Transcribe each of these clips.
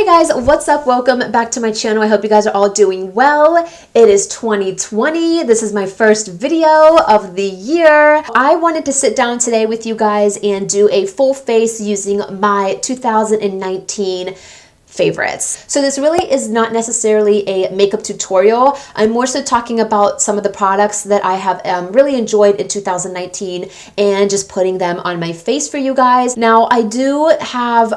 Guys, what's up? Welcome back to my channel. I hope you guys are all doing well. It is 2020. This is my first video of the year. I wanted to sit down today with you guys and do a full face using my 2019 favorites. So this really is not necessarily a makeup tutorial. I'm more so talking about some of the products that I have really enjoyed in 2019 and just putting them on my face for you guys. Now I do have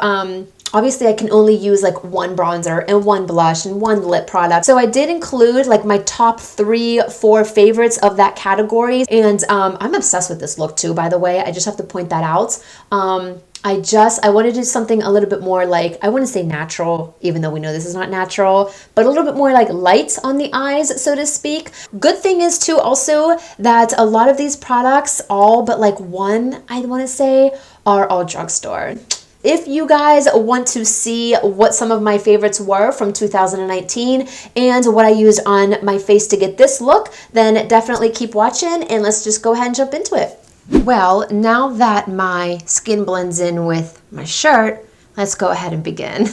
obviously I can only use like one bronzer and one blush and one lip product. So I did include like my top 3-4 favorites of that category. And I'm obsessed with this look too, by the way. I just have to point that out. I want to do something a little bit more like, I wouldn't say natural, even though we know this is not natural, but a little bit more like light on the eyes, so to speak. Good thing is too also that a lot of these products, all but like one, I want to say, are all drugstore. If you guys want to see what some of my favorites were from 2019 and what I used on my face to get this look, then definitely keep watching and let's just go ahead and jump into it. Well, now that my skin blends in with my shirt, let's go ahead and begin.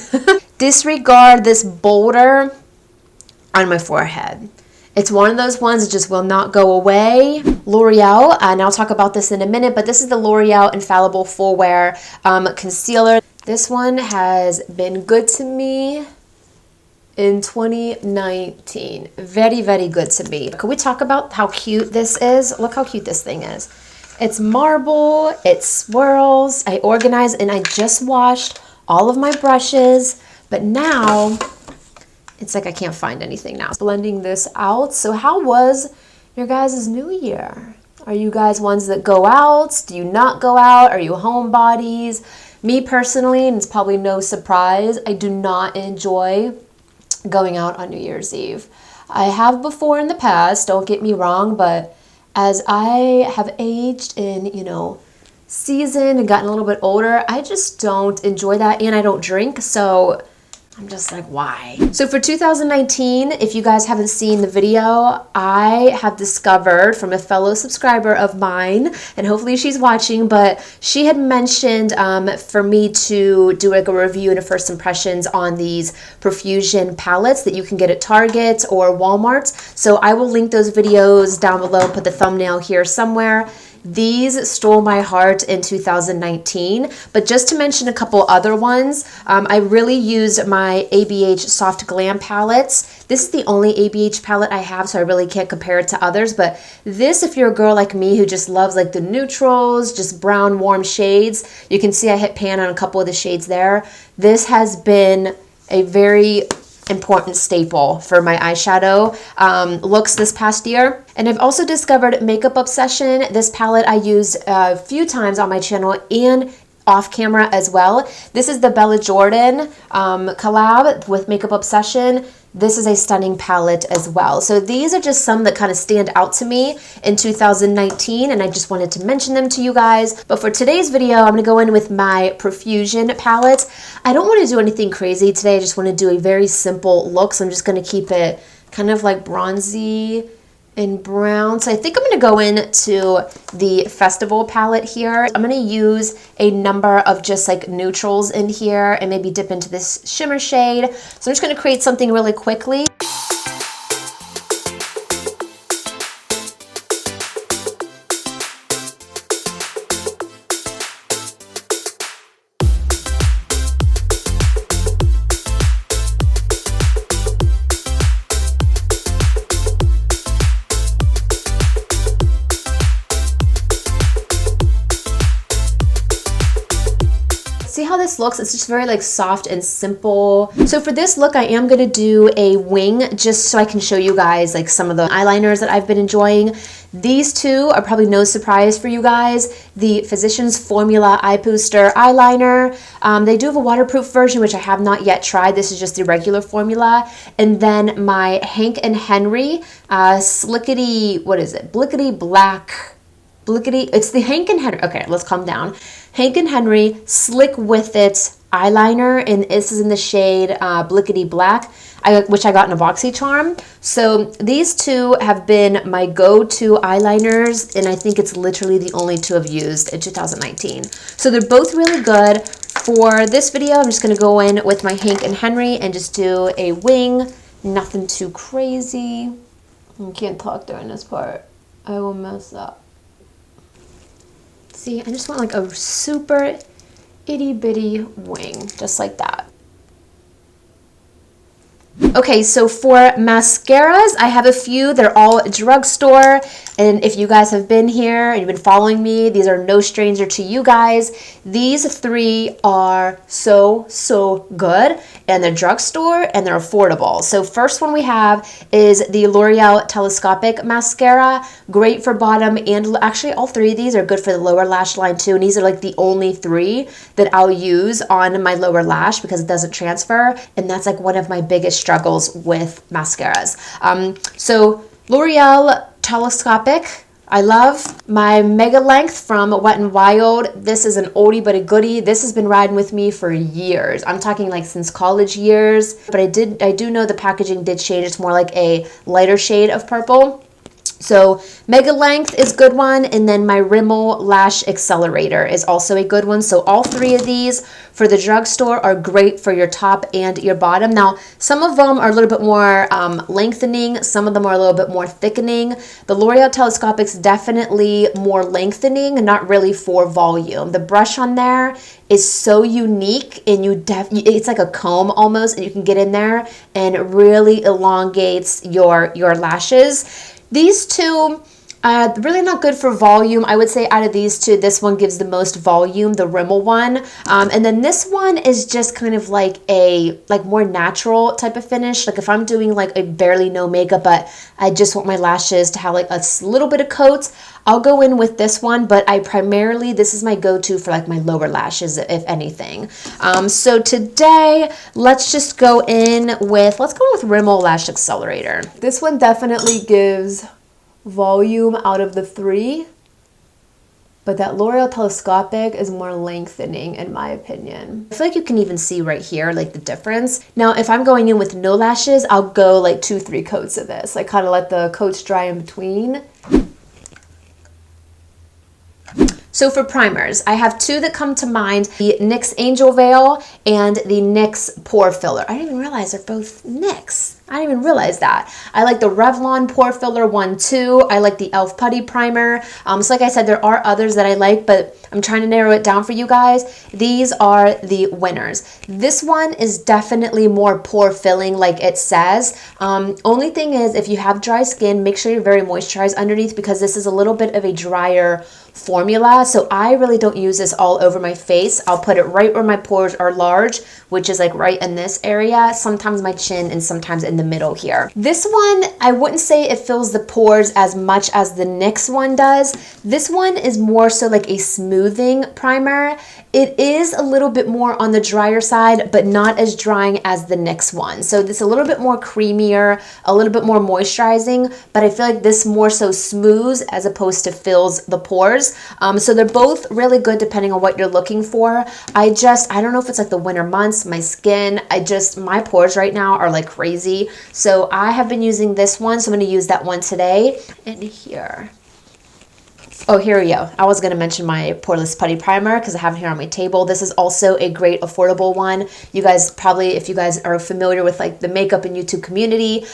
Disregard this boulder on my forehead. It's one of those ones that just will not go away. L'Oreal, and I'll talk about this in a minute, but this is the L'Oreal Infallible Full Wear Concealer. This one has been good to me in 2019. Very, very good to me. Can we talk about how cute this is? Look how cute this thing is. It's marble, it swirls, I organized and I just washed all of my brushes, but now it's like I can't find anything now. Blending this out. So how was your guys' new year? Are you guys ones that go out? Do you not go out? Are you homebodies? Me personally, and it's probably no surprise, I do not enjoy going out on New Year's Eve. I have before in the past, don't get me wrong, but as I have aged in, seasoned and gotten a little bit older, I just don't enjoy that, and I don't drink, so I'm just like, why? So for 2019, if you guys haven't seen the video, I have discovered from a fellow subscriber of mine, and hopefully she's watching, but she had mentioned for me to do like a review and a first impressions on these Profusion palettes that you can get at Target or Walmart. So I will link those videos down below, put the thumbnail here somewhere. These stole my heart in 2019, but just to mention a couple other ones, I really used my ABH Soft Glam palettes. This is the only ABH palette I have, so I really can't compare it to others, but this, if you're a girl like me who just loves like the neutrals, just brown warm shades, you can see I hit pan on a couple of the shades there. This has been a very important staple for my eyeshadow looks this past year. And I've also discovered Makeup Obsession. This palette I used a few times on my channel and off camera as well. This is the Bella Jordan collab with Makeup Obsession. This is a stunning palette as well. So these are just some that kind of stand out to me in 2019, and I just wanted to mention them to you guys. But for today's video, I'm gonna go in with my Profusion palette. I don't wanna do anything crazy today. I just wanna do a very simple look. So I'm just gonna keep it kind of like bronzy and brown. So I think I'm gonna go into the Festival palette here. I'm gonna use a number of just like neutrals in here and maybe dip into this shimmer shade. So I'm just gonna create something really quickly. See how this looks? It's just very like soft and simple. So for this look, I am gonna do a wing just so I can show you guys like some of the eyeliners that I've been enjoying. These two are probably no surprise for you guys. The Physicians Formula Eye Booster Eyeliner. They do have a waterproof version, which I have not yet tried. This is just the regular formula. And then my Hank and Henry Slickety, what is it? Blickety Black. Blickety, it's the Hank and Henry. Okay, let's calm down. Hank and Henry Slick With It eyeliner, and this is in the shade Blickety Black, which I got in a BoxyCharm. So these two have been my go-to eyeliners, and I think it's literally the only two I've used in 2019. So they're both really good. For this video, I'm just going to go in with my Hank and Henry and just do a wing. Nothing too crazy. I can't talk during this part. I will mess up. See, I just want like a super itty bitty wing, just like that. Okay, so for mascaras, I have a few. They're all drugstore. And if you guys have been here and you've been following me, these are no stranger to you guys. These three are so good. And they're drugstore and they're affordable. So first one we have is the L'Oreal Telescopic Mascara. Great for bottom, and actually all three of these are good for the lower lash line too. And these are like the only three that I'll use on my lower lash because it doesn't transfer. And that's like one of my biggest struggles with mascaras. So L'Oreal Telescopic, I love. My Mega Length from Wet n Wild. This is an oldie but a goodie. This has been riding with me for years. I'm talking like since college years. But I do know the packaging did change. It's more like a lighter shade of purple. So Mega Length is a good one, and then my Rimmel Lash Accelerator is also a good one. So all three of these for the drugstore are great for your top and your bottom. Now, some of them are a little bit more lengthening. Some of them are a little bit more thickening. The L'Oreal Telescopic's definitely more lengthening, not really for volume. The brush on there is so unique, and it's like a comb almost, and you can get in there and it really elongates your lashes. These two, really not good for volume. I would say out of these two, this one gives the most volume, the Rimmel one. And then this one is just kind of like a more natural type of finish. Like if I'm doing like a barely no makeup, but I just want my lashes to have like a little bit of coat, I'll go in with this one, but this is my go-to for like my lower lashes, if anything. So today, let's go in with Rimmel Lash Accelerator. This one definitely gives volume out of the three, but that L'Oreal Telescopic is more lengthening in my opinion. I feel like you can even see right here like the difference. Now if I'm going in with no lashes, I'll go like 2-3 coats of this. Like kind of let the coats dry in between. So for primers, I have two that come to mind, the NYX Angel Veil and the NYX Pore Filler. I didn't even realize they're both NYX. I didn't even realize that. I like the Revlon Pore Filler one too. I like the e.l.f. Putty Primer. So like I said, there are others that I like, but I'm trying to narrow it down for you guys. These are the winners. This one is definitely more pore filling like it says. Only thing is if you have dry skin, make sure you're very moisturized underneath because this is a little bit of a drier formula. So I really don't use this all over my face. I'll put it right where my pores are large, which is like right in this area, sometimes my chin and sometimes in the middle here. This one, I wouldn't say it fills the pores as much as the NYX one does. This one is more so like a smoothing primer. It is a little bit more on the drier side, but not as drying as the NYX one. So this is a little bit more creamier, a little bit more moisturizing, but I feel like this more so smooths as opposed to fills the pores. So they're both really good depending on what you're looking for. I don't know if it's like the winter months, my skin, my pores right now are like crazy. So I have been using this one, so I'm going to use that one today. And here. Oh, here we go. I was going to mention my Poreless Putty Primer because I have it here on my table. This is also a great affordable one. You guys probably, if you guys are familiar with like the makeup and YouTube community,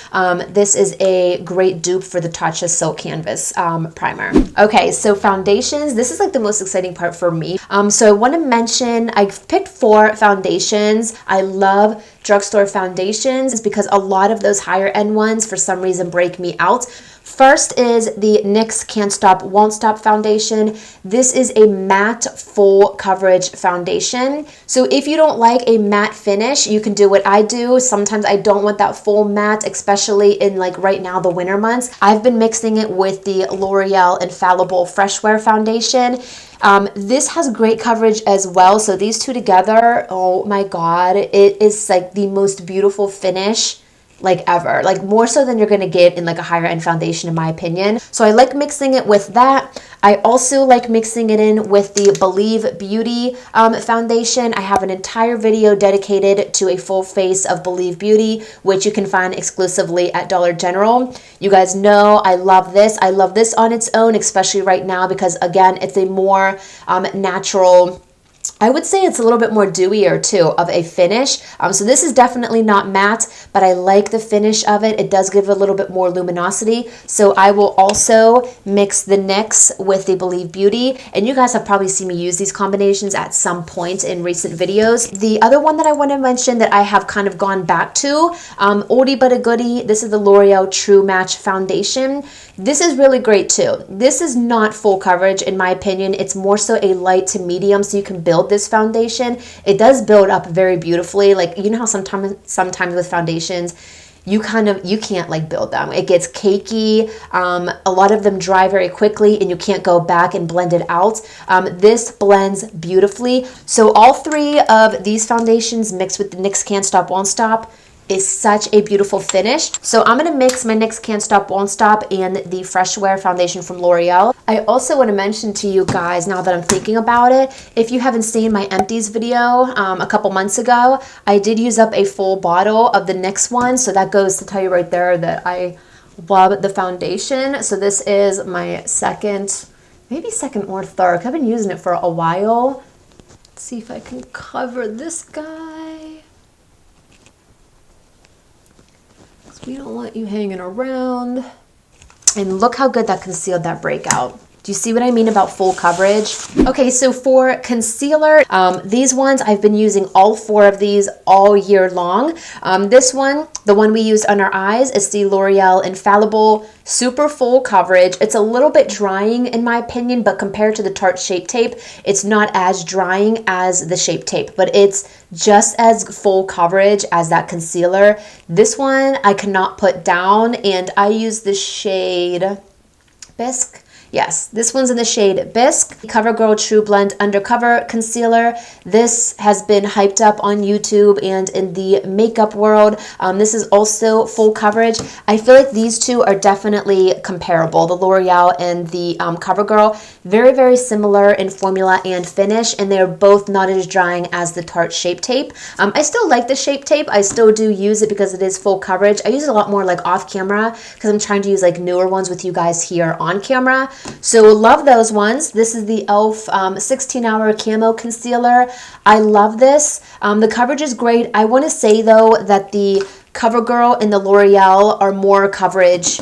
this is a great dupe for the Tatcha Silk Canvas primer. Okay, so foundations. This is like the most exciting part for me. So I want to mention, I've picked 4 foundations. I love drugstore foundations because a lot of those higher end ones for some reason break me out. First is the NYX Can't Stop Won't Stop foundation. This is a matte full coverage foundation. So if you don't like a matte finish, you can do what I do. Sometimes I don't want that full matte, especially in like right now the winter months. I've been mixing it with the L'Oreal Infallible Fresh Wear foundation. This has great coverage as well. So these two together, oh my God, it is like the most beautiful finish like ever, like more so than you're going to get in like a higher end foundation in my opinion. So I like mixing it with that. I also like mixing it in with the Believe Beauty foundation. I have an entire video dedicated to a full face of Believe Beauty, which you can find exclusively at Dollar General. You guys know I love this. I love this on its own, especially right now because again, it's a more natural I would say it's a little bit more dewier too of a finish. So this is definitely not matte, but I like the finish of it. It does give a little bit more luminosity. So I will also mix the NYX with the Believe Beauty. And you guys have probably seen me use these combinations at some point in recent videos. The other one that I want to mention that I have kind of gone back to, oldie but a goodie. This is the L'Oreal True Match Foundation. This is really great too. This is not full coverage in my opinion. It's more so a light to medium, so you can build this foundation. It does build up very beautifully. Like, you know how sometimes with foundations, you can't like build them. It gets cakey. A lot of them dry very quickly and you can't go back and blend it out. This blends beautifully. So all three of these foundations mixed with the NYX Can't Stop Won't Stop is such a beautiful finish. So I'm going to mix my NYX Can't Stop Won't Stop and the Fresh Wear foundation from L'Oreal. I also want to mention to you guys, now that I'm thinking about it, if you haven't seen my empties video a couple months ago, I did use up a full bottle of the NYX one. So that goes to tell you right there that I love the foundation. So this is my second, maybe second or third. I've been using it for a while. Let's see if I can cover this guy. We don't want you hanging around. And look how good that concealed that breakout. Do you see what I mean about full coverage? Okay, so for concealer, these ones, I've been using all four of these all year long. This one, the one we used on our eyes, is the L'Oreal Infallible Super Full Coverage. It's a little bit drying in my opinion, but compared to the Tarte Shape Tape, it's not as drying as the Shape Tape, but it's just as full coverage as that concealer. This one I cannot put down, and I use the shade Bisque. Yes, this one's in the shade Bisque, CoverGirl True Blend Undercover Concealer. This has been hyped up on YouTube and in the makeup world. This is also full coverage. I feel like these two are definitely comparable, the L'Oreal and the CoverGirl. Very, very similar in formula and finish, and they're both not as drying as the Tarte Shape Tape. I still like the Shape Tape. I still do use it because it is full coverage. I use it a lot more like off camera because I'm trying to use like newer ones with you guys here on camera. So love those ones. This is the e.l.f. 16-Hour Camo Concealer. I love this. The coverage is great. I want to say though that the CoverGirl and the L'Oreal are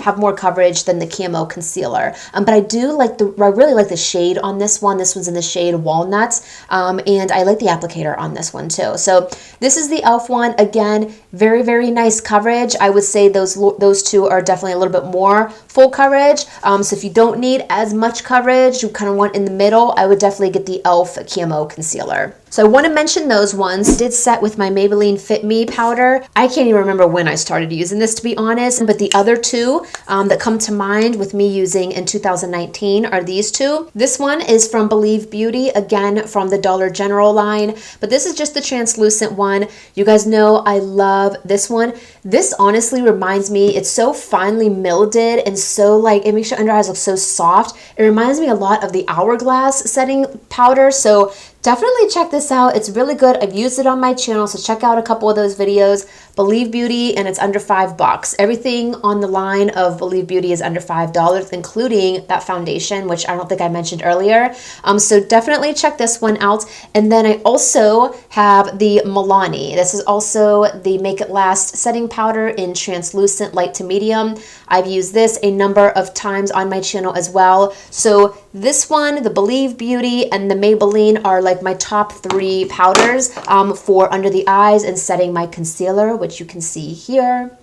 have more coverage than the Camo Concealer. But I really like the shade on this one. This one's in the shade Walnuts. And I like the applicator on this one too. So this is the e.l.f. one. Again, very, very nice coverage. I would say those two are definitely a little bit more full coverage. So if you don't need as much coverage, you kind of want in the middle, I would definitely get the e.l.f. Camo Concealer. So I want to mention those ones. Did set with my Maybelline Fit Me powder. I can't even remember when I started using this, to be honest, but the other two that come to mind with me using in 2019 are these two. This one is from Believe Beauty, again from the Dollar General line, but this is just the translucent one. You guys know I love this one. This honestly reminds me, it's so finely milded and so like, it makes your under eyes look so soft. It reminds me a lot of the Hourglass setting powder, so definitely check this out. It's really good. I've used it on my channel, so check out a couple of those videos. Believe Beauty, and it's under $5. Everything on the line of Believe Beauty is under $5, including that foundation, which I don't think I mentioned earlier. So definitely check this one out. And then I also have the Milani. This is also the Make It Last setting powder in translucent light to medium. I've used this a number of times on my channel as well. So this one, the Believe Beauty, and the Maybelline are like my top three powders for under the eyes and setting my concealer, which you can see here.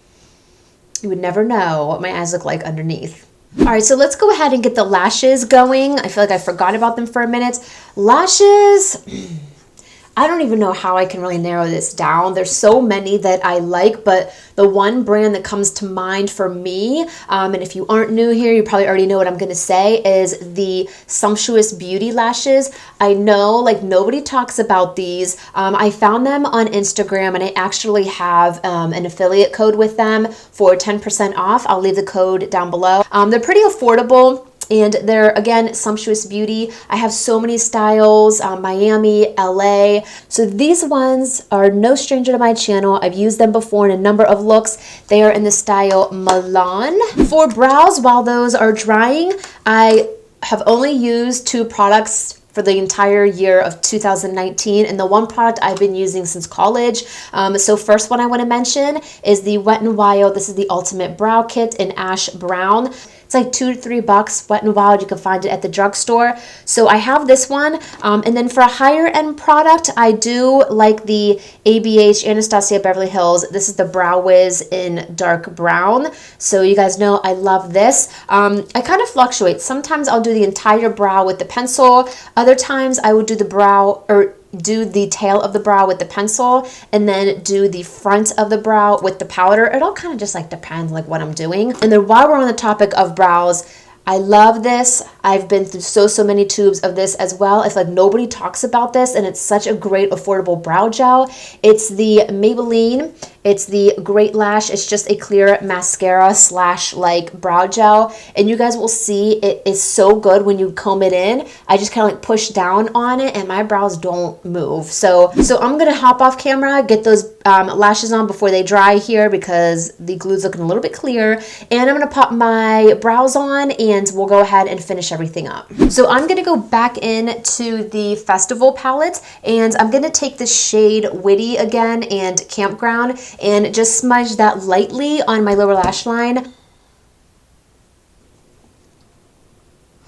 You would never know what my eyes look like underneath. All right, so let's go ahead and get the lashes going. I feel like I forgot about them for a minute. Lashes, I don't even know how I can really narrow this down. There's so many that I like, but the one brand that comes to mind for me, and if you aren't new here, you probably already know what I'm going to say, is the Sumptuous Beauty lashes. I know like nobody talks about these. I found them on Instagram, and I actually have an affiliate code with them for 10% off. I'll leave the code down below. They're pretty affordable. And they're, again, Sumptuous Beauty. I have so many styles, Miami, LA. So these ones are no stranger to my channel. I've used them before in a number of looks. They are in the style Milan. For brows, while those are drying, I have only used two products for the entire year of 2019, and the one product I've been using since college. So first one I want to mention is the Wet n Wild. This is the Ultimate Brow Kit in Ash Brown. It's like $2 to $3, Wet n Wild. You can find it at the drugstore. So I have this one. And then for a higher end product, I do like the ABH Anastasia Beverly Hills. This is the Brow Wiz in dark brown. So you guys know I love this. I kind of fluctuate. Sometimes I'll do the entire brow with the pencil. Other times I would do the brow or do the tail of the brow with the pencil and then do the front of the brow with the powder. It all kind of just like depends like what I'm doing. And then while we're on the topic of brows, I love this. I've been through so many tubes of this as well. It's like nobody talks about this, and it's such a great affordable brow gel. It's the Maybelline. It's the Great Lash. It's just a clear mascara slash like brow gel. And you guys will see it is so good when you comb it in. I just kind of like push down on it and my brows don't move. So I'm going to hop off camera, get those lashes on before they dry here because the glue's looking a little bit clear. And I'm going to pop my brows on and we'll go ahead and finish everything up. So I'm going to go back into the Festival palette and I'm going to take the shade Witty again and Campground and just smudge that lightly on my lower lash line.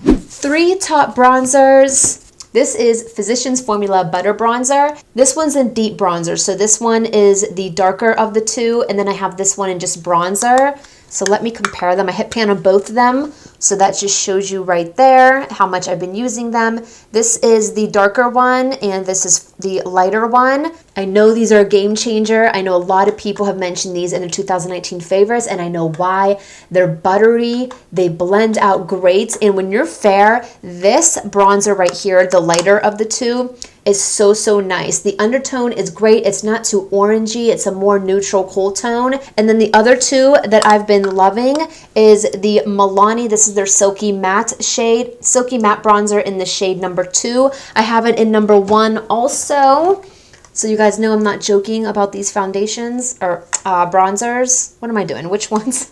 3 top bronzers. This is Physicians Formula Butter Bronzer. This one's in deep bronzer, so this one is the darker of the two, and then I have this one in just bronzer. So let me compare them. I hit pan on both of them, so that just shows you right there how much I've been using them. This is the darker one, and this is the lighter one. I know these are a game changer. I know a lot of people have mentioned these in the 2019 favorites, and I know why. They're buttery, they blend out great, and when you're fair, this bronzer right here, the lighter of the two, is so nice. The undertone is great. It's not too orangey. It's a more neutral cool tone. And then the other two that I've been loving is the Milani. This is their Silky Matte shade. Silky Matte bronzer in the shade number 2. I have it in number 1 also. So you guys know I'm not joking about these foundations or bronzers. What am I doing? Which ones?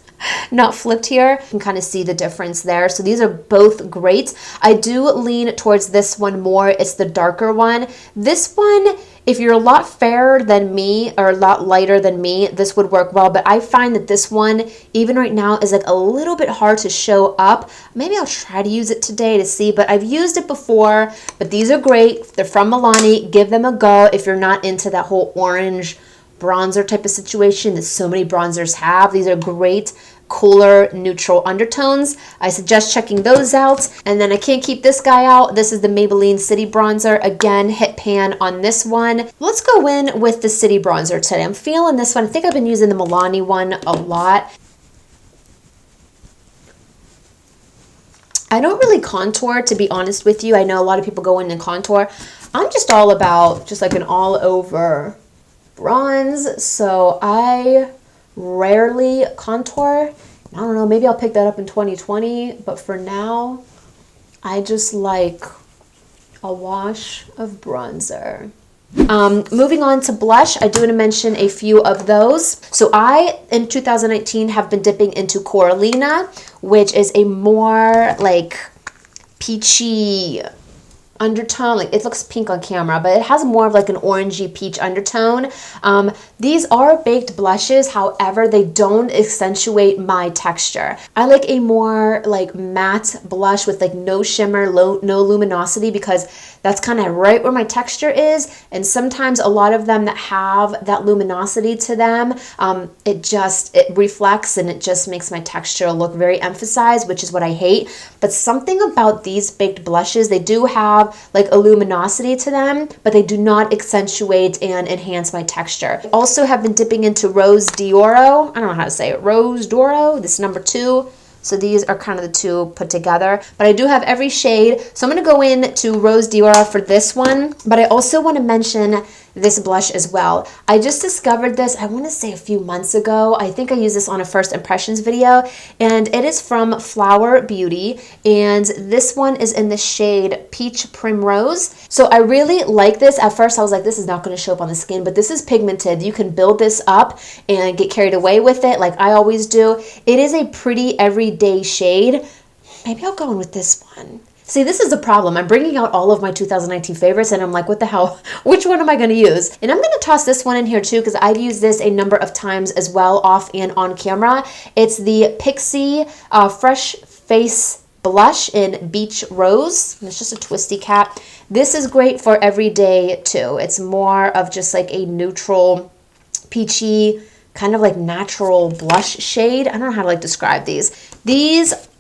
Not flipped here. You can kind of see the difference there. So these are both great. I do lean towards this one more. It's the darker one. This one, if you're a lot fairer than me or a lot lighter than me, this would work well. But I find that this one, even right now, is like a little bit hard to show up. Maybe I'll try to use it today to see, but I've used it before. But these are great. They're from Milani. Give them a go if you're not into that whole orange bronzer type of situation that so many bronzers have. These are great, cooler, neutral undertones. I suggest checking those out. And then I can't keep this guy out. This is the Maybelline City Bronzer. Again, hit pan on this one. Let's go in with the City Bronzer today. I'm feeling this one. I think I've been using the Milani one a lot. I don't really contour, to be honest with you. I know a lot of people go in and contour. I'm just all about just like an all over bronze, so I rarely contour. I don't know, maybe I'll pick that up in 2020, but for now, I just like a wash of bronzer. Moving on to blush, I do want to mention a few of those. So I, in 2019, have been dipping into Coralina, which is a more like peachy undertone. Like it looks pink on camera, but it has more of like an orangey peach undertone. These are baked blushes, however, they don't accentuate my texture. I like a more like matte blush with like no shimmer, no luminosity, because that's kind of right where my texture is. And sometimes a lot of them that have that luminosity to them, it reflects and it just makes my texture look very emphasized, which is what I hate. But something about these baked blushes, they do have like a luminosity to them, but they do not accentuate and enhance my texture. I also have been dipping into Rose d'Oro. I don't know how to say it. Rose d'Oro. This is number 2. So these are kind of the two put together, but I do have every shade. So I'm going to go in to Rose d'Oro for this one, but I also want to mention this blush as well. I just discovered this, I want to say a few months ago. I think I used this on a first impressions video, and it is from Flower Beauty, and this one is in the shade Peach Primrose. So I really like this. At first I was like, this is not going to show up on the skin, but this is pigmented. You can build this up and get carried away with it like I always do. It is a pretty everyday shade. Maybe I'll go in with this one. See, this is the problem. I'm bringing out all of my 2019 favorites and I'm like, what the hell? Which one am I going to use? And I'm going to toss this one in here too because I've used this a number of times as well, off and on camera. It's the Pixie Fresh Face Blush in Beach Rose. And it's just a twisty cap. This is great for every day too. It's more of just like a neutral, peachy, kind of like natural blush shade. I don't know how to like describe these.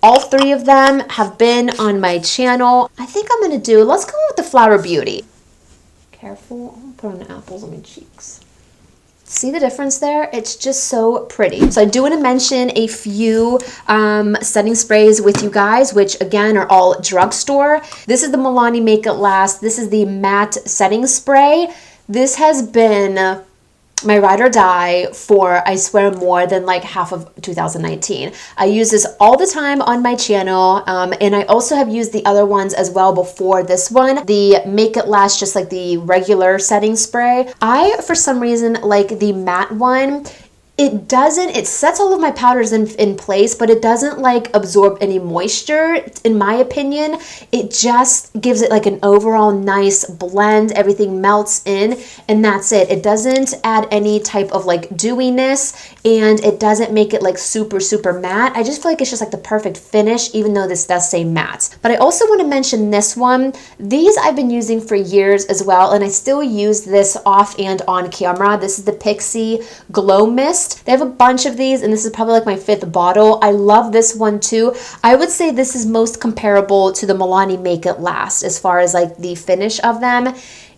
All three of them have been on my channel. I think I'm gonna do, let's go with the Flower Beauty. Careful, I'm gonna put on the apples on my cheeks. See the difference there? It's just so pretty. So I do want to mention a few setting sprays with you guys, which again are all drugstore. This is the Milani Make It Last. This is the matte setting spray. This has been my ride or die for, I swear, more than like half of 2019. I use this all the time on my channel, and I also have used the other ones as well before this one, the Make It Last, just like the regular setting spray. I, for some reason, like the matte one. It sets all of my powders in place, but it doesn't like absorb any moisture, in my opinion. It just gives it like an overall nice blend. Everything melts in and that's it. It doesn't add any type of like dewiness and it doesn't make it like super, super matte. I just feel like it's just like the perfect finish, even though this does say matte. But I also want to mention this one. These I've been using for years as well, and I still use this off and on camera. This is the Pixie Glow Mist. They have a bunch of these, and this is probably like my 5th bottle. I love this one too. I would say this is most comparable to the Milani Make It Last as far as like the finish of them.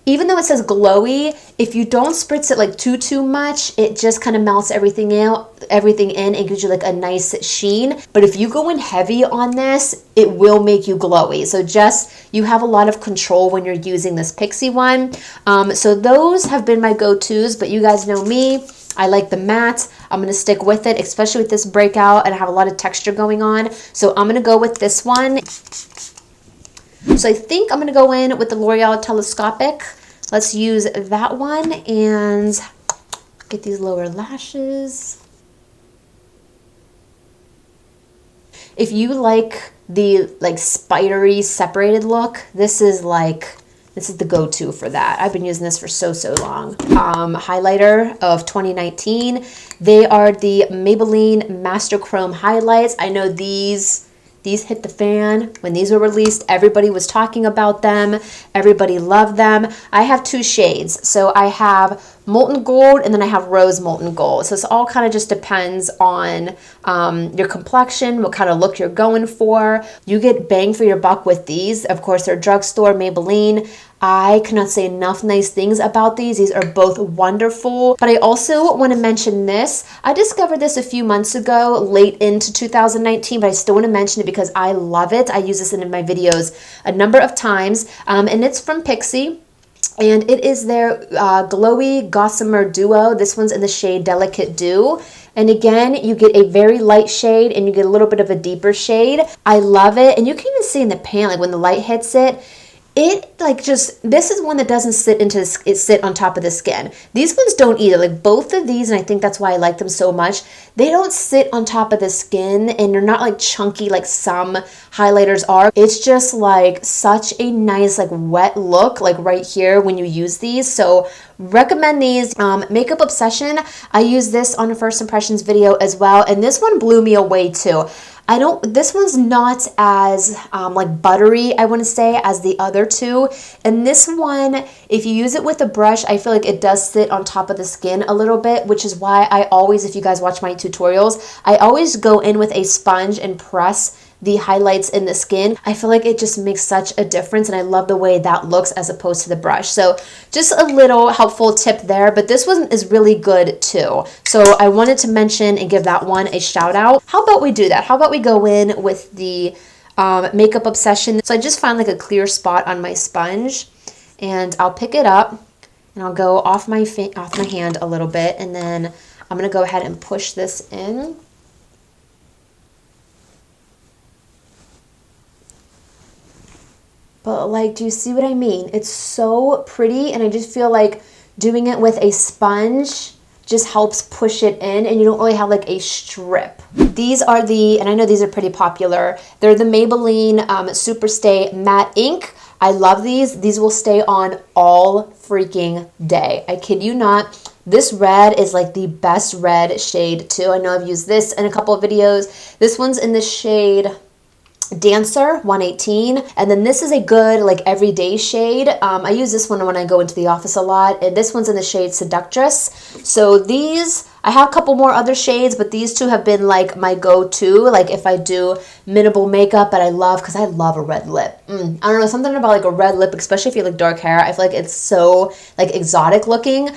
Even though it says glowy, if you don't spritz it like too much, it just kind of melts everything in and gives you like a nice sheen. But if you go in heavy on this, it will make you glowy. So you have a lot of control when you're using this Pixie one. So those have been my go-tos, but you guys know me. I like the matte. I'm going to stick with it, especially with this breakout, and I have a lot of texture going on. So I'm going to go with this one. So I think I'm going to go in with the L'Oreal Telescopic. Let's use that one and get these lower lashes. If you like the like spidery separated look, this is the go-to for that. I've been using this for so long. Highlighter of 2019. They are the Maybelline Master Chrome highlights. I know these hit the fan. When these were released, everybody was talking about them. Everybody loved them. I have 2 shades. So I have Molten Gold and then I have Rose Molten Gold. So this all kind of just depends on your complexion, what kind of look you're going for. You get bang for your buck with these. Of course, they're drugstore Maybelline. I cannot say enough nice things about these. These are both wonderful. But I also want to mention this. I discovered this a few months ago, late into 2019, but I still want to mention it because I love it. I use this in my videos a number of times, and it's from Pixie. And it is their Glowy Gossamer Duo. This one's in the shade Delicate Dew. And again, you get a very light shade and you get a little bit of a deeper shade. I love it. And you can even see in the pan, like when the light hits it, this is one that doesn't sit on top of the skin. These ones don't either. Like both of these, and I think that's why I like them so much, they don't sit on top of the skin and they're not like chunky like some highlighters are. It's just like such a nice like wet look like right here when you use these. So recommend these. Makeup Obsession, I use this on a first impressions video as well, and this one blew me away too. This one's not as like buttery, I want to say, as the other two. And this one, if you use it with a brush, I feel like it does sit on top of the skin a little bit, which is why I always, if you guys watch my tutorials, I always go in with a sponge and press the highlights in the skin. I feel like it just makes such a difference, and I love the way that looks as opposed to the brush. So just a little helpful tip there, but this one is really good too. So I wanted to mention and give that one a shout out. How about we do that? How about we go in with the Makeup Obsession? So I just found like a clear spot on my sponge, and I'll pick it up and I'll go off my hand a little bit, and then I'm gonna go ahead and push this in. But like, do you see what I mean? It's so pretty, and I just feel like doing it with a sponge just helps push it in, and you don't really have like a strip. These are and I know these are pretty popular, they're the Maybelline Superstay Matte Ink. I love these. These will stay on all freaking day. I kid you not. This red is like the best red shade too. I know I've used this in a couple of videos. This one's in the shade Dancer 118, and then this is a good like everyday shade. I use this one when I go into the office a lot, and this one's in the shade Seductress. So these, I have a couple more other shades, but these two have been like my go-to, like if I do minimal makeup, but I love, because I love a red lip. I don't know, something about like a red lip, especially if you have like dark hair, I feel like it's so like exotic looking.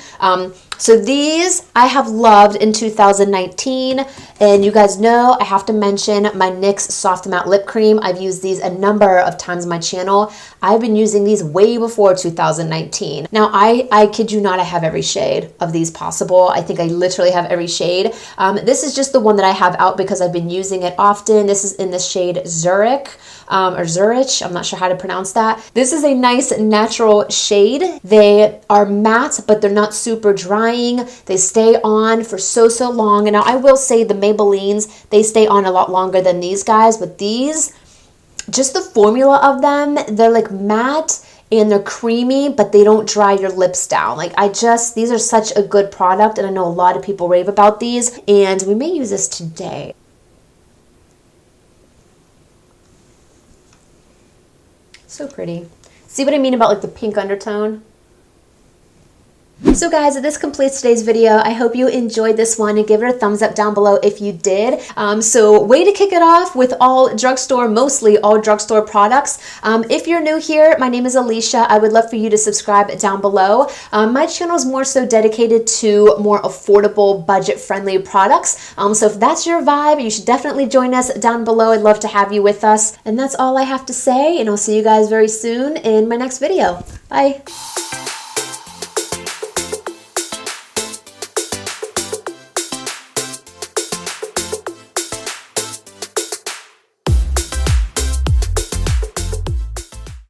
So these I have loved in 2019, and you guys know I have to mention my NYX Soft Matte Lip Cream. I've used these a number of times on my channel. I've been using these way before 2019. Now I kid you not, I have every shade of these possible. I think I literally have every shade. This is just the one that I have out because I've been using it often. This is in the shade Zurich. Or Zurich, I'm not sure how to pronounce that. This is a nice natural shade. They are matte, but they're not super drying. They stay on for so long. And now I will say the Maybellines, they stay on a lot longer than these guys, but these, just the formula of them, they're like matte and they're creamy, but they don't dry your lips down. Like these are such a good product, and I know a lot of people rave about these, and we may use this today. So pretty. See what I mean about like the pink undertone? So guys, this completes today's video. I hope you enjoyed this one, and give it a thumbs up down below if you did. So way to kick it off with all drugstore, mostly all drugstore products. If you're new here, my name is Alicia. I would love for you to subscribe down below. My channel is more so dedicated to more affordable, budget-friendly products. So if that's your vibe, you should definitely join us down below. I'd love to have you with us. And that's all I have to say, and I'll see you guys very soon in my next video. Bye.